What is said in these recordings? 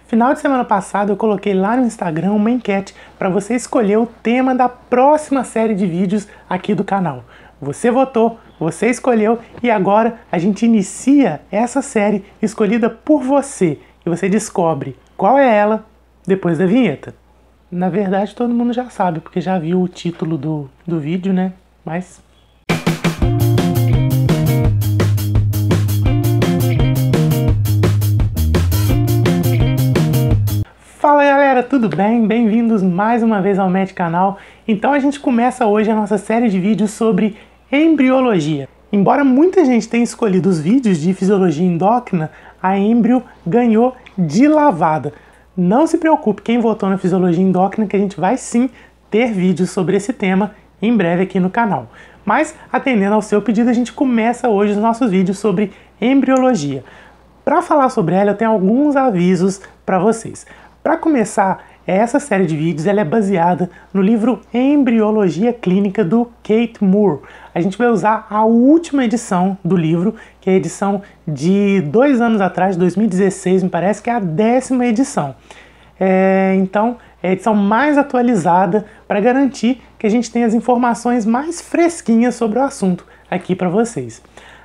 Final de semana passada eu coloquei lá no Instagram uma enquete para você escolher o tema da próxima série de vídeos aqui do canal. Você votou, você escolheu e agora a gente inicia essa série escolhida por você e você descobre qual é ela depois da vinheta. Na verdade todo mundo já sabe porque já viu o título do vídeo, né? Mas... Fala galera, tudo bem? Bem-vindos mais uma vez ao Med Canal. Então a gente começa hoje a nossa série de vídeos sobre embriologia. Embora muita gente tenha escolhido os vídeos de fisiologia endócrina, a embrio ganhou de lavada. Não se preocupe quem votou na fisiologia endócrina que a gente vai sim ter vídeos sobre esse tema em breve aqui no canal. Mas atendendo ao seu pedido a gente começa hoje os nossos vídeos sobre embriologia. Para falar sobre ela eu tenho alguns avisos para vocês. Para começar, essa série de vídeos ela é baseada no livro Embriologia Clínica do Keith Moore. A gente vai usar a última edição do livro, que é a edição de 2 anos atrás, 2016, me parece que é a 10ª edição. Então, é a edição mais atualizada para garantir que a gente tenha as informações mais fresquinhas sobre o assunto aqui para vocês.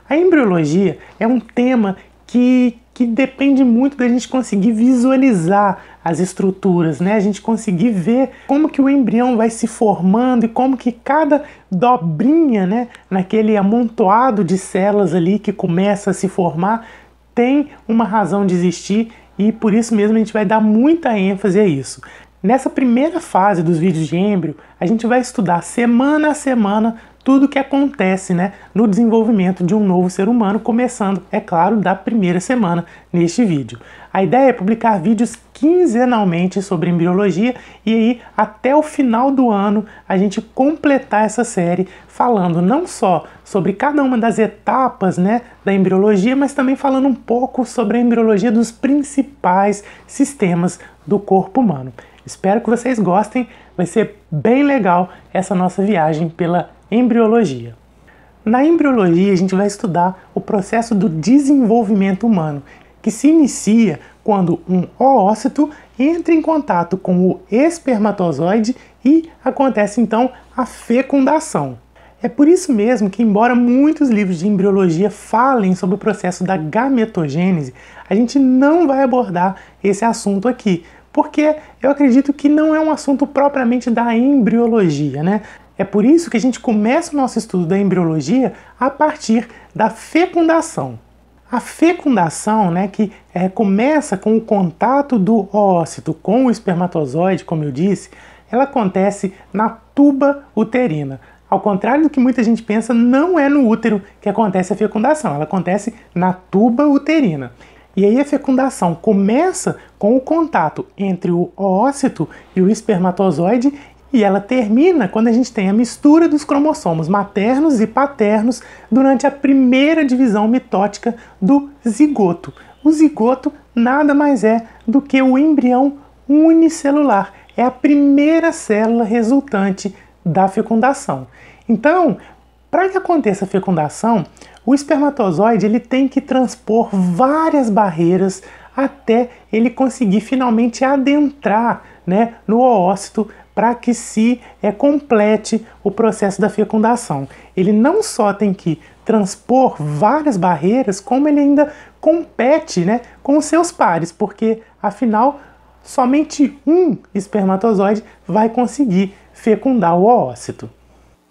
A embriologia é um tema que depende muito da gente conseguir visualizar as estruturas, né? A gente conseguir ver como que o embrião vai se formando e como que cada dobrinha, né, naquele amontoado de células ali que começa a se formar, tem uma razão de existir e por isso mesmo a gente vai dar muita ênfase a isso. Nessa primeira fase dos vídeos de embrio, a gente vai estudar semana a semana tudo o que acontece, né, no desenvolvimento de um novo ser humano, começando, é claro, da primeira semana neste vídeo. A ideia é publicar vídeos quinzenalmente sobre embriologia e aí até o final do ano a gente completar essa série falando não só sobre cada uma das etapas, né, da embriologia, mas também falando um pouco sobre a embriologia dos principais sistemas do corpo humano. Espero que vocês gostem, vai ser bem legal essa nossa viagem pela embriologia. Na embriologia a gente vai estudar o processo do desenvolvimento humano, que se inicia quando um oócito entra em contato com o espermatozoide e acontece então a fecundação. É por isso mesmo que, embora muitos livros de embriologia falem sobre o processo da gametogênese, a gente não vai abordar esse assunto aqui, porque eu acredito que não é um assunto propriamente da embriologia, né? É por isso que a gente começa o nosso estudo da embriologia a partir da fecundação. A fecundação, né, que começa com o contato do oócito com o espermatozoide, como eu disse, ela acontece na tuba uterina. Ao contrário do que muita gente pensa, não é no útero que acontece a fecundação, ela acontece na tuba uterina. E aí a fecundação começa com o contato entre o oócito e o espermatozoide e ela termina quando a gente tem a mistura dos cromossomos maternos e paternos durante a primeira divisão mitótica do zigoto. O zigoto nada mais é do que o embrião unicelular. É a primeira célula resultante da fecundação. Então, para que aconteça a fecundação, o espermatozoide ele tem que transpor várias barreiras até ele conseguir finalmente adentrar, né, no oócito para que se complete o processo da fecundação. Ele não só tem que transpor várias barreiras, como ele ainda compete, né, com os seus pares, porque afinal somente um espermatozoide vai conseguir fecundar o oócito.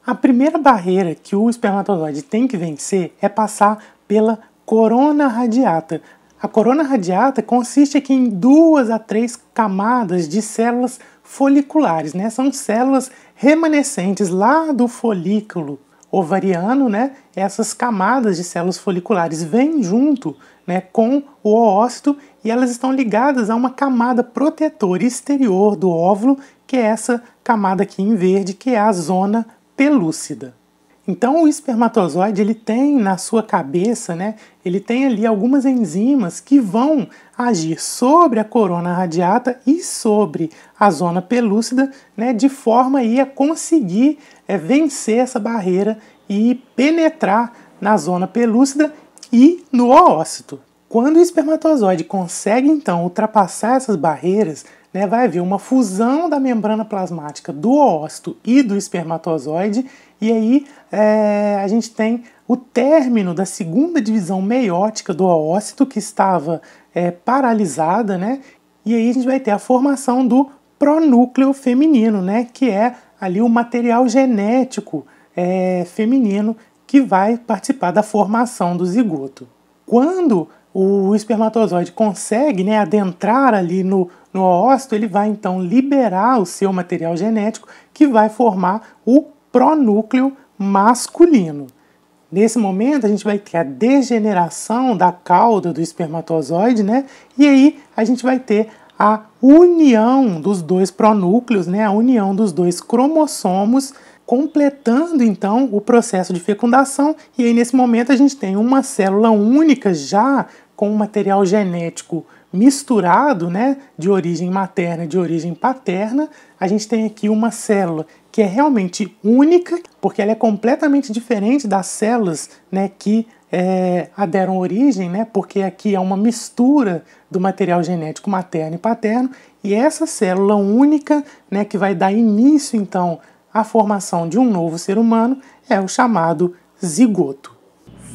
A primeira barreira que o espermatozoide tem que vencer é passar pela corona radiata. A corona radiata consiste aqui em 2 a 3 camadas de células foliculares, né? São células remanescentes lá do folículo ovariano, né? Essas camadas de células foliculares vêm junto, né, com o oócito e elas estão ligadas a uma camada protetora exterior do óvulo, que é essa camada aqui em verde, que é a zona pelúcida. Então o espermatozoide ele tem na sua cabeça, né, ele tem ali algumas enzimas que vão agir sobre a corona radiata e sobre a zona pelúcida, né, de forma aí a conseguir vencer essa barreira e penetrar na zona pelúcida e no oócito. Quando o espermatozoide consegue, então, ultrapassar essas barreiras, né, vai haver uma fusão da membrana plasmática do oócito e do espermatozoide, e aí a gente tem o término da segunda divisão meiótica do oócito, que estava paralisada, né, e aí a gente vai ter a formação do pronúcleo feminino, né, que é ali o material genético feminino que vai participar da formação do zigoto. Quando o espermatozoide consegue, né, adentrar ali no oócito, ele vai então liberar o seu material genético que vai formar o pronúcleo masculino. Nesse momento a gente vai ter a degeneração da cauda do espermatozoide, né, e aí a gente vai ter a união dos dois pronúcleos, né, a união dos dois cromossomos, completando então o processo de fecundação, e aí nesse momento a gente tem uma célula única já com um material genético misturado, né, de origem materna e de origem paterna. A gente tem aqui uma célula que é realmente única, porque ela é completamente diferente das células, né, que deram origem, né, porque aqui é uma mistura do material genético materno e paterno, e essa célula única, né, que vai dar início então à formação de um novo ser humano, é o chamado zigoto.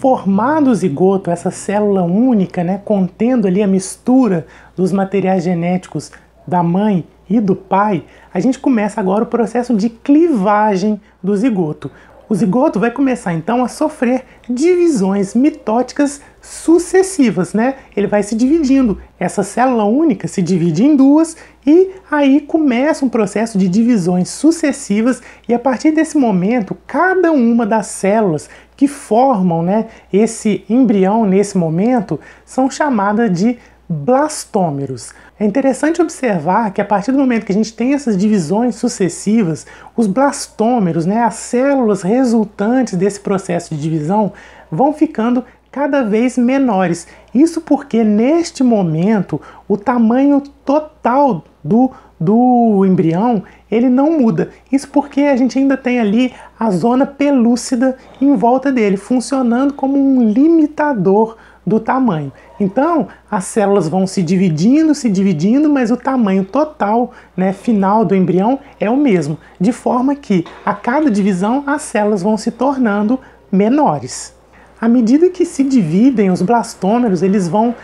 Formado o zigoto, essa célula única, né, contendo ali a mistura dos materiais genéticos da mãe e do pai, a gente começa agora o processo de clivagem do zigoto. O zigoto vai começar então a sofrer divisões mitóticas sucessivas, né? Ele vai se dividindo, essa célula única se divide em duas e aí começa um processo de divisões sucessivas, e a partir desse momento, cada uma das células que formam, né, esse embrião nesse momento são chamadas de blastômeros. É interessante observar que a partir do momento que a gente tem essas divisões sucessivas, os blastômeros, né, as células resultantes desse processo de divisão, vão ficando cada vez menores. Isso porque neste momento o tamanho total do embrião ele não muda. Isso porque a gente ainda tem ali a zona pelúcida em volta dele, funcionando como um limitador do tamanho. Então, as células vão se dividindo, mas o tamanho total, né, final do embrião é o mesmo, de forma que a cada divisão as células vão se tornando menores. À medida que se dividem os blastômeros, eles vão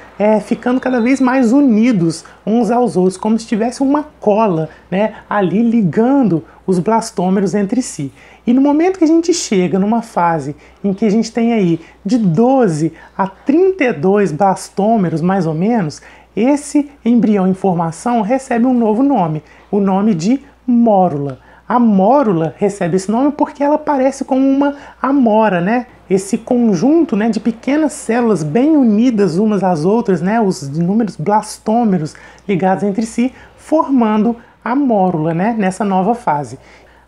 ficando cada vez mais unidos uns aos outros, como se tivesse uma cola, né, ali ligando os blastômeros entre si. E no momento que a gente chega numa fase em que a gente tem aí de 12 a 32 blastômeros, mais ou menos, esse embrião em formação recebe um novo nome, o nome de mórula. A mórula recebe esse nome porque ela parece como uma amora, né? Esse conjunto, né, de pequenas células bem unidas umas às outras, né, os inúmeros blastômeros ligados entre si, formando a mórula, né, nessa nova fase.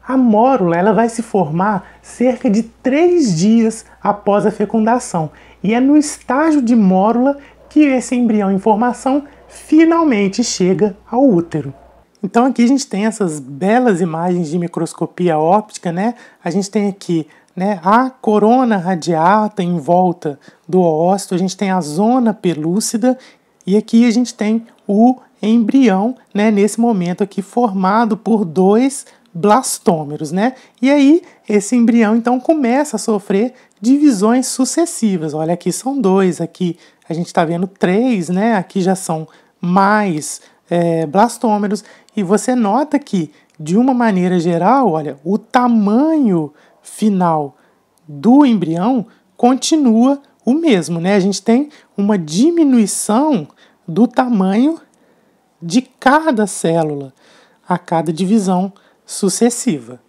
A mórula ela vai se formar cerca de 3 dias após a fecundação, e é no estágio de mórula que esse embrião em formação finalmente chega ao útero. Então aqui a gente tem essas belas imagens de microscopia óptica, né? A gente tem aqui, né, a corona radiata em volta do oócito, a gente tem a zona pelúcida e aqui a gente tem o embrião, né, nesse momento aqui formado por 2 blastômeros, né? E aí esse embrião então começa a sofrer divisões sucessivas. Olha, aqui são 2, aqui a gente está vendo 3, né? Aqui já são mais blastômeros, e você nota que, de uma maneira geral, olha, o tamanho final do embrião continua o mesmo, né? A gente tem uma diminuição do tamanho de cada célula a cada divisão sucessiva.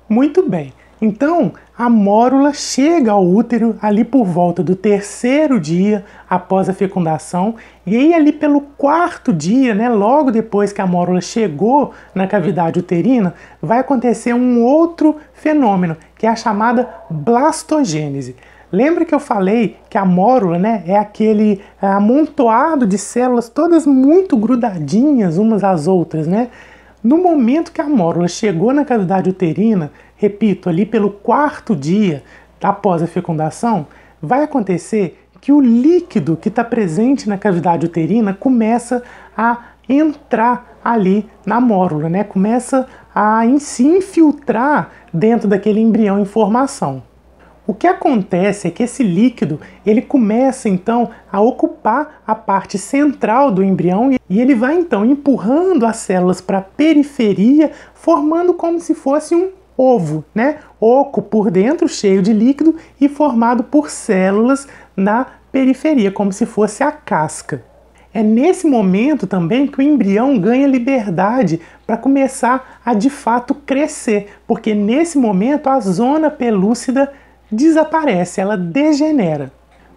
Muito bem, então a mórula chega ao útero ali por volta do 3º dia após a fecundação, e aí ali pelo 4º dia, né, logo depois que a mórula chegou na cavidade uterina, vai acontecer um outro fenômeno, que é a chamada blastogênese. Lembra que eu falei que a mórula, né, é aquele amontoado de células todas muito grudadinhas umas às outras, né? No momento que a mórula chegou na cavidade uterina, repito, ali pelo 4º dia após a fecundação, vai acontecer que o líquido que está presente na cavidade uterina começa a entrar ali na mórula, né? Começa a se infiltrar dentro daquele embrião em formação. O que acontece é que esse líquido ele começa então a ocupar a parte central do embrião e ele vai então empurrando as células para a periferia, formando como se fosse um ovo, né? Oco por dentro, cheio de líquido e formado por células na periferia, como se fosse a casca. É nesse momento também que o embrião ganha liberdade para começar a de fato crescer, porque nesse momento a zona pelúcida desaparece, ela degenera.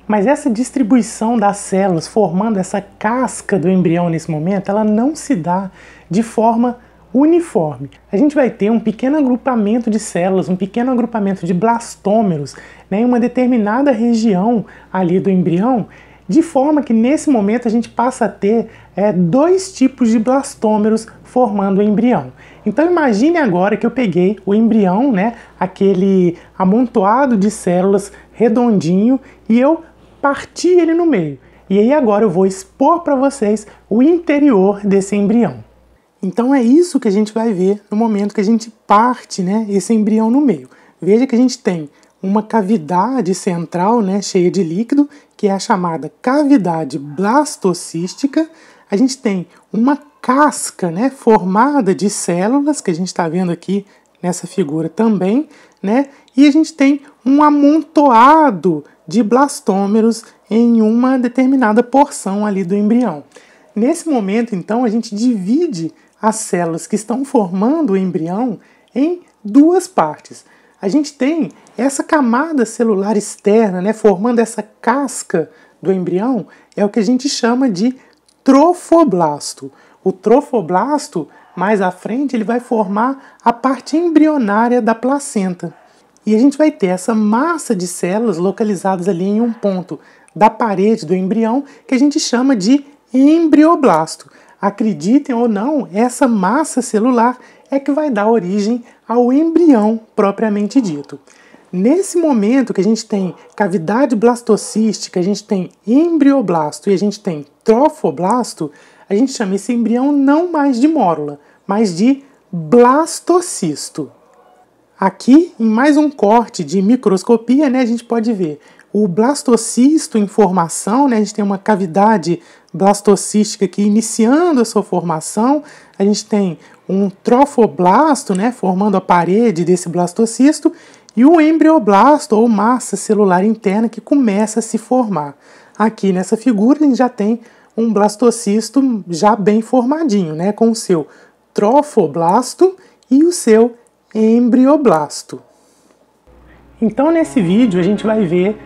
Mas essa distribuição das células formando essa casca do embrião nesse momento, ela não se dá de forma uniforme. A gente vai ter um pequeno agrupamento de células, um pequeno agrupamento de blastômeros, né, em uma determinada região ali do embrião, de forma que nesse momento a gente passa a ter dois tipos de blastômeros formando o embrião. Então imagine agora que eu peguei o embrião, né, aquele amontoado de células redondinho, e eu parti ele no meio. E aí agora eu vou expor para vocês o interior desse embrião. Então é isso que a gente vai ver no momento que a gente parte, né, esse embrião no meio. Veja que a gente tem uma cavidade central, né, cheia de líquido, que é a chamada cavidade blastocística. A gente tem uma casca, né, formada de células, que a gente está vendo aqui nessa figura também, né, e a gente tem um amontoado de blastômeros em uma determinada porção ali do embrião. Nesse momento, então, a gente divide as células que estão formando o embrião em duas partes. A gente tem essa camada celular externa, né, formando essa casca do embrião, é o que a gente chama de trofoblasto. O trofoblasto, mais à frente, ele vai formar a parte embrionária da placenta. E a gente vai ter essa massa de células localizadas ali em um ponto da parede do embrião, que a gente chama de embrioblasto. Acreditem ou não, essa massa celular é que vai dar origem ao embrião propriamente dito. Nesse momento que a gente tem cavidade blastocística, a gente tem embrioblasto e a gente tem trofoblasto, a gente chama esse embrião não mais de mórula, mas de blastocisto. Aqui, em mais um corte de microscopia, né, a gente pode ver o blastocisto em formação, né, a gente tem uma cavidade blastocística aqui iniciando a sua formação, a gente tem um trofoblasto, né, formando a parede desse blastocisto, e o embrioblasto, ou massa celular interna, que começa a se formar. Aqui nessa figura a gente já tem um blastocisto já bem formadinho, né, com o seu trofoblasto e o seu embrioblasto. Então nesse vídeo a gente vai ver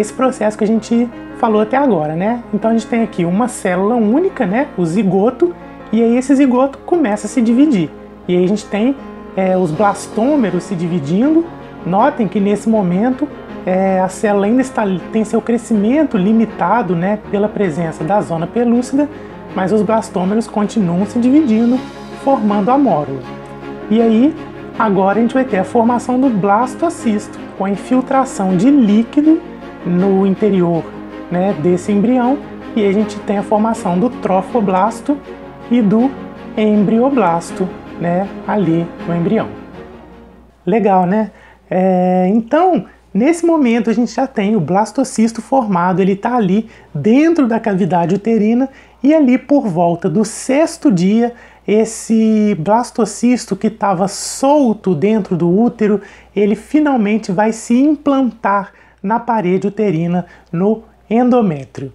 esse processo que a gente falou até agora, né? Então a gente tem aqui uma célula única, né, o zigoto, e aí esse zigoto começa a se dividir. E aí a gente tem os blastômeros se dividindo. Notem que nesse momento a célula ainda tem seu crescimento limitado, né, pela presença da zona pelúcida, mas os blastômeros continuam se dividindo, formando a mórula. E aí, agora a gente vai ter a formação do blastocisto, com a infiltração de líquido no interior, né, desse embrião, e aí a gente tem a formação do trofoblasto e do embrioblasto, né, ali no embrião. Legal, né? Então, nesse momento a gente já tem o blastocisto formado, ele está ali dentro da cavidade uterina, e ali por volta do 6º dia, esse blastocisto que estava solto dentro do útero, ele finalmente vai se implantar na parede uterina, no endométrio.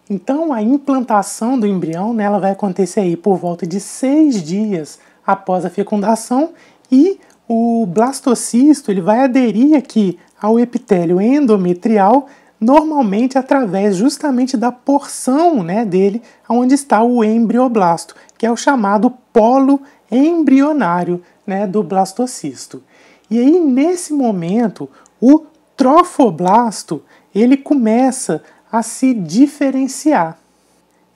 Então a implantação do embrião, né, ela vai acontecer aí por volta de 6 dias após a fecundação, e o blastocisto ele vai aderir aqui ao epitélio endometrial, normalmente através justamente da porção, né, dele, onde está o embrioblasto, que é o chamado polo embrionário, né, do blastocisto. E aí, nesse momento, o trofoblasto ele começa a se diferenciar.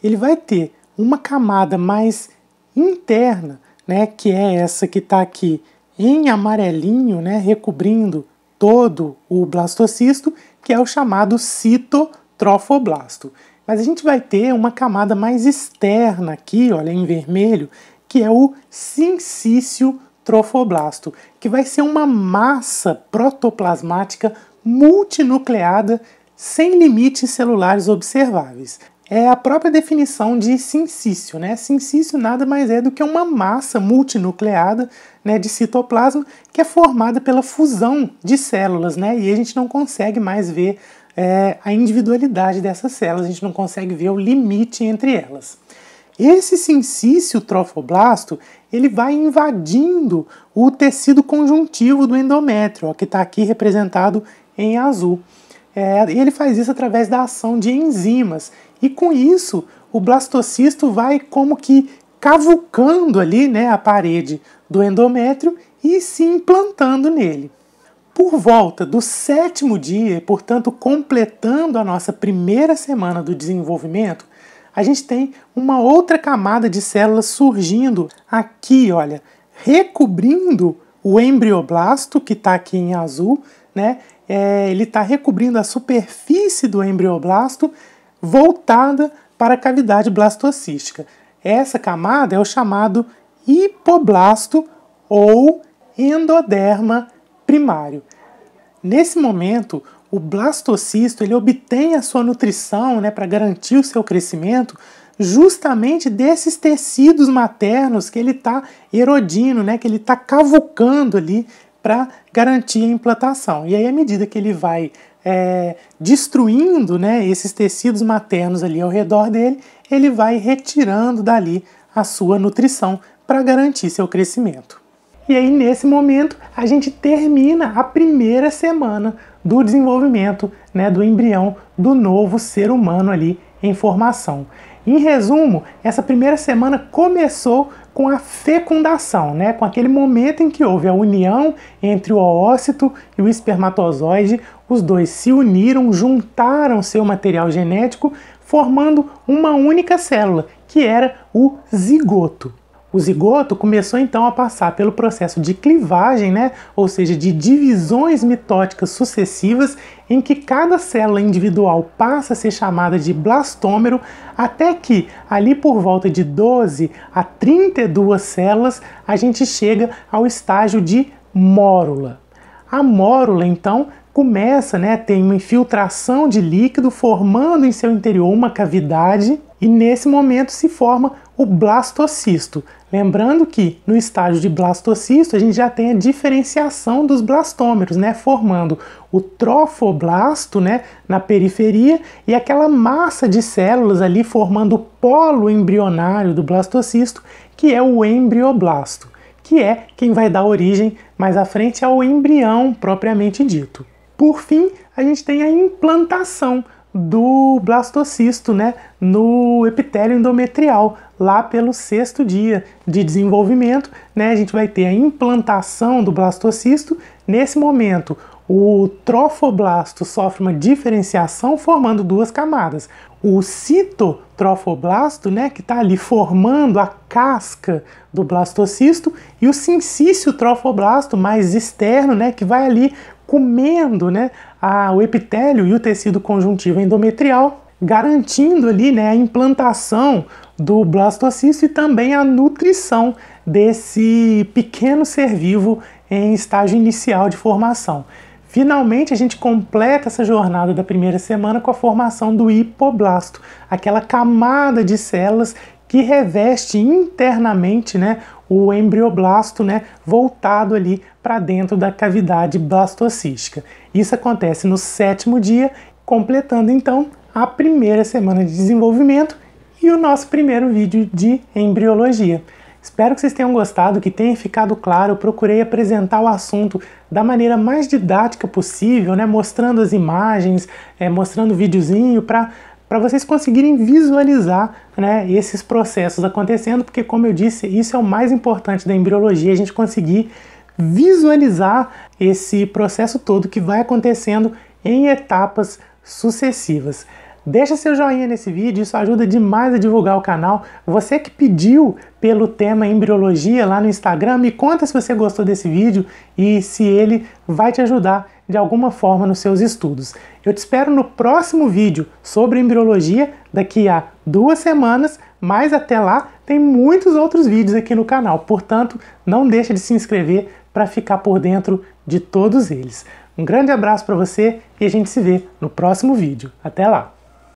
Ele vai ter uma camada mais interna, né, que é essa que está aqui em amarelinho, né, recobrindo todo o blastocisto, que é o chamado citotrofoblasto. Mas a gente vai ter uma camada mais externa aqui, olha, em vermelho, que é o sincício trofoblasto, que vai ser uma massa protoplasmática multinucleada sem limites celulares observáveis. É a própria definição de sincício, né? Sincício nada mais é do que uma massa multinucleada, né, de citoplasma que é formada pela fusão de células, né? E a gente não consegue mais ver a individualidade dessas células, a gente não consegue ver o limite entre elas. Esse sincício trofoblasto, ele vai invadindo o tecido conjuntivo do endométrio, ó, que está aqui representado em azul. Ele faz isso através da ação de enzimas, e com isso o blastocisto vai como que cavucando ali, né, a parede do endométrio e se implantando nele. Por volta do 7º dia, portanto completando a nossa primeira semana do desenvolvimento, a gente tem uma outra camada de células surgindo aqui, olha, recobrindo o embrioblasto, que está aqui em azul, né? Ele está recobrindo a superfície do embrioblasto voltada para a cavidade blastocística. Essa camada é o chamado hipoblasto ou endoderma primário. Nesse momento, o blastocisto ele obtém a sua nutrição, né, para garantir o seu crescimento justamente desses tecidos maternos que ele está erodindo, né, que ele está cavucando ali para garantir a implantação. E aí, à medida que ele vai destruindo, né, esses tecidos maternos ali ao redor dele, ele vai retirando dali a sua nutrição para garantir seu crescimento. E aí, nesse momento, a gente termina a primeira semana do desenvolvimento, né, do embrião do novo ser humano ali em formação. Em resumo, essa primeira semana começou com a fecundação, né, com aquele momento em que houve a união entre o oócito e o espermatozoide. Os dois se uniram, juntaram seu material genético, formando uma única célula, que era o zigoto. O zigoto começou então a passar pelo processo de clivagem, né? Ou seja, de divisões mitóticas sucessivas, em que cada célula individual passa a ser chamada de blastômero, até que ali por volta de 12 a 32 células a gente chega ao estágio de mórula. A mórula então começa, né, tem uma infiltração de líquido formando em seu interior uma cavidade, e nesse momento se forma o blastocisto. Lembrando que no estágio de blastocisto a gente já tem a diferenciação dos blastômeros, né, formando o trofoblasto, né, na periferia, e aquela massa de células ali formando o polo embrionário do blastocisto, que é o embrioblasto, que é quem vai dar origem mais à frente ao embrião propriamente dito. Por fim, a gente tem a implantação do blastocisto, né, no epitélio endometrial, lá pelo 6º dia de desenvolvimento, né, a gente vai ter a implantação do blastocisto. Nesse momento, o trofoblasto sofre uma diferenciação formando duas camadas. O citotrofoblasto, né, que está ali formando a casca do blastocisto, e o sincício trofoblasto mais externo, né, que vai ali comendo, né, o epitélio e o tecido conjuntivo endometrial, garantindo ali, né, a implantação do blastocisto e também a nutrição desse pequeno ser vivo em estágio inicial de formação. Finalmente, a gente completa essa jornada da primeira semana com a formação do hipoblasto, aquela camada de células que reveste internamente, né, o embrioblasto, né, voltado ali para dentro da cavidade blastocística. Isso acontece no 7º dia, completando então a primeira semana de desenvolvimento e o nosso primeiro vídeo de embriologia. Espero que vocês tenham gostado, que tenha ficado claro. Eu procurei apresentar o assunto da maneira mais didática possível, né, mostrando as imagens, mostrando o videozinho para vocês conseguirem visualizar, né, esses processos acontecendo, porque, como eu disse, isso é o mais importante da embriologia, a gente conseguir visualizar esse processo todo que vai acontecendo em etapas sucessivas. Deixa seu joinha nesse vídeo, isso ajuda demais a divulgar o canal. Você que pediu pelo tema embriologia lá no Instagram, me conta se você gostou desse vídeo e se ele vai te ajudar de alguma forma nos seus estudos. Eu te espero no próximo vídeo sobre embriologia, daqui a 2 semanas, mas até lá tem muitos outros vídeos aqui no canal, portanto não deixa de se inscrever para ficar por dentro de todos eles. Um grande abraço para você e a gente se vê no próximo vídeo. Até lá!